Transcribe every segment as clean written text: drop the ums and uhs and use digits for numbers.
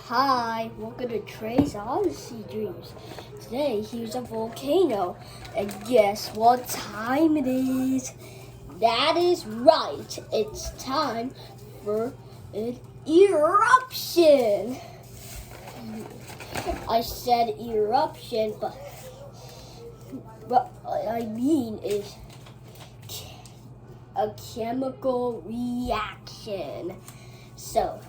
Hi, welcome to Trey's Odyssey Dreams. Today, here's a volcano, and guess what time it is? That is right, it's time for an eruption. I said eruption, but what I mean is a chemical reaction. So,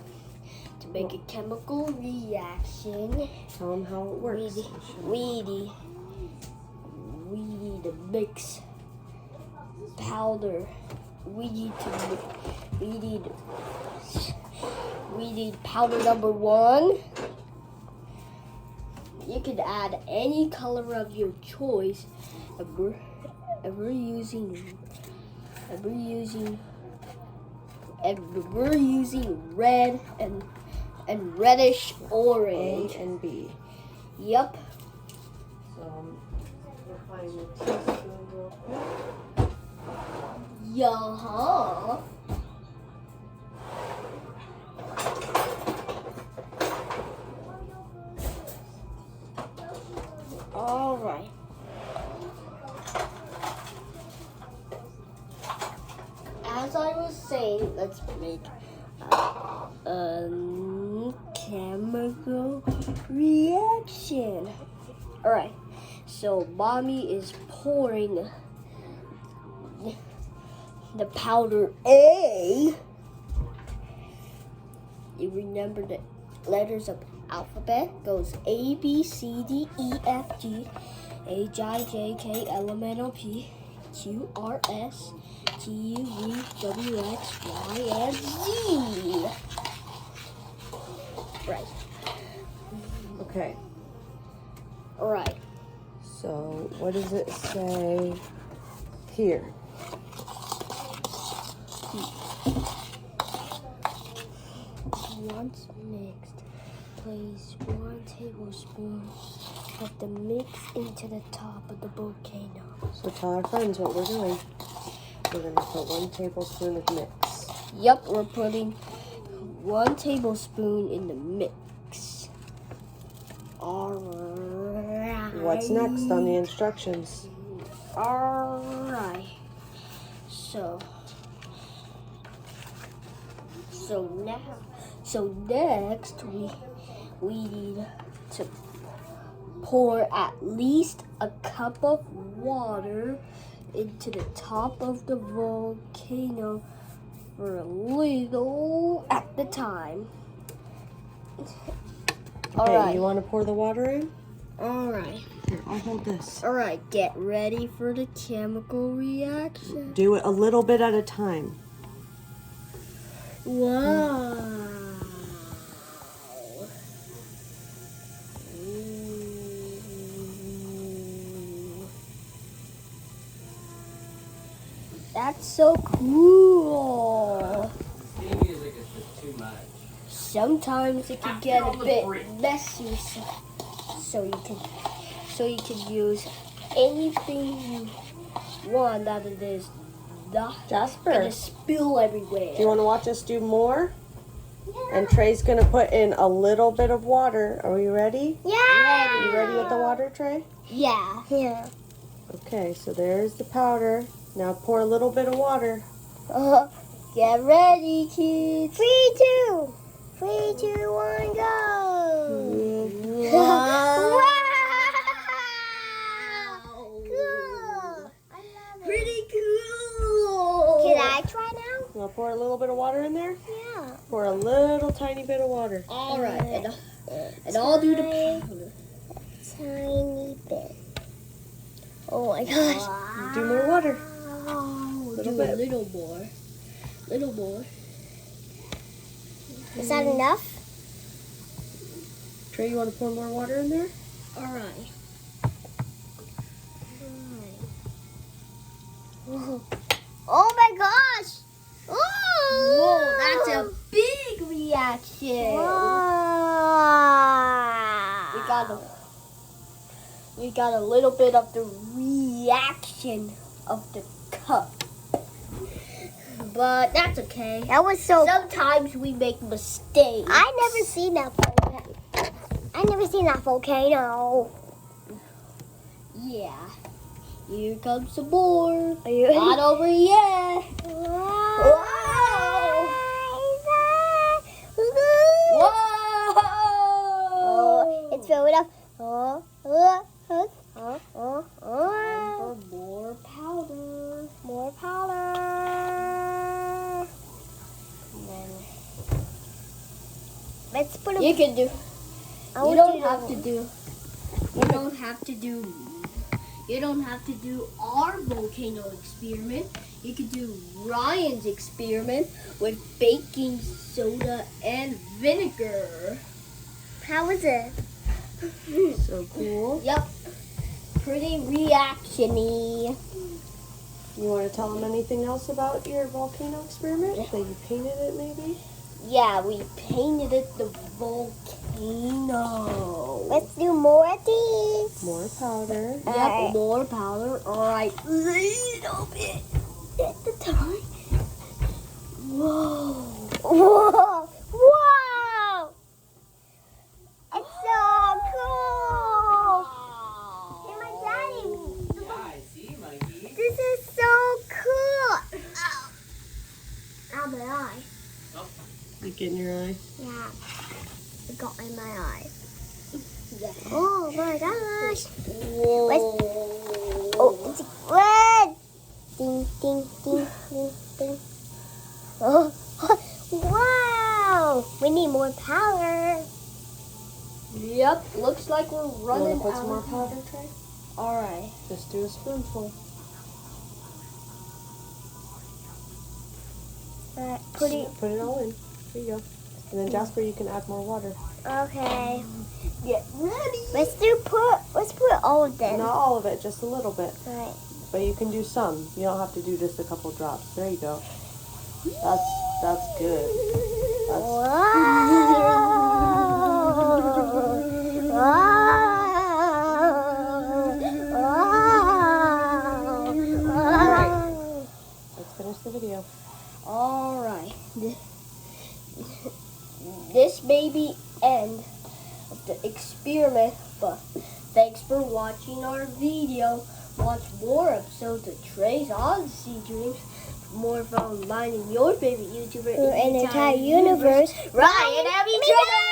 to make a chemical reaction, tell them how it works. We need to mix powder. We need powder number 1. You can add any color of your choice. And we're using red and reddish orange. A and B. Yep. So we'll find the teaspoon real quick. Yeah. All right. As I was saying, let's make a chemical reaction. All right. So mommy is pouring the powder A. You remember the letters of alphabet goes A, B, C, D, E, F, G, H, I, J, K, L, M, N, O, P, Q, R, S, T, U, V, W, X, Y, and Z. Right. Okay. All right. So what does it say here? Once mixed, place 1 tablespoon of the mix into the top of the volcano. So tell our friends what we're doing. We're going to put 1 tablespoon of mix. Yep, we're putting 1 tablespoon in the mix. Alright. What's next on the instructions? Alright. So next we need to pour at least a cup of water into the top of the volcano for a little at the time. Okay, Alright. you want to pour the water in? Alright. Here, I'll hold this. Alright, get ready for the chemical reaction. Do it a little bit at a time. Wow. That's so cool. Music is just too much. Sometimes it can get a bit messy, so you can use anything you want that it is not Jasper, gonna spill everywhere. do you want to watch us do more? Yeah. And Trey's going to put in a little bit of water. Are we ready? Yeah. You ready with the water, Trey? Yeah. Yeah. Okay, so there's the powder. Now pour a little bit of water. Get ready, kids. 3, 2, 3, 2, 1, go! Wow. Cool! Pretty cool. Can I try now? You want to pour a little bit of water in there? Yeah. Pour a little tiny bit of water. All right, and I'll do the powder. Tiny bit. Oh my gosh. Do more water. Do a little more. Little more. Is that enough? Trey, you want to pour more water in there? All right. Oh my gosh! Whoa, that's a big reaction. Wow. We got a little bit of the reaction of the cup. But that's okay. That was so. Sometimes we make mistakes. I never seen that before. I never seen that volcano. Yeah. Here comes some more. Are you ready? Not over yet. Whoa! Whoa! Oh, it's filled up. Time for more powder. More powder. And then Let's put a. you can do. I You want don't you have to do. You don't have to do. You don't have to do our volcano experiment. You could do Ryan's experiment with baking soda and vinegar. How was it? So cool. Yep. Pretty reaction-y. You want to tell them anything else about your volcano experiment? That you painted it, maybe? Yeah, we painted it the volcano. Let's do more of these. More powder. Yep, Alright. more powder. Alright, little bit at the time. Whoa. Whoa! Whoa! It's so cool! Hey, my daddy, Yeah, I see, monkey. this is so cool! Ow! Ow, my eye. You get in your eye. Yeah, it got in my eye. Yeah. Oh my gosh! Whoa. Oh, it's red! Ding, ding, ding, ding, ding. Oh, wow! We need more power. Yep, looks like we're You want running to put out. some more powder, Trey? Alright. Just do a spoonful. Put it. Put it all in. There you go. And then Jasper, you can add more water. Okay. Get ready. Let's put all of them. Not all of it, just a little bit. Alright. But you can do some. You don't have to do just a couple drops. There you go. That's good. That's Let's finish the video. Alright. This may be end of the experiment, but thanks for watching our video. Watch more episodes of Trey's Odyssey Dreams. For more from mine and your favorite YouTuber In the entire universe. Ryan, Abby, Trey!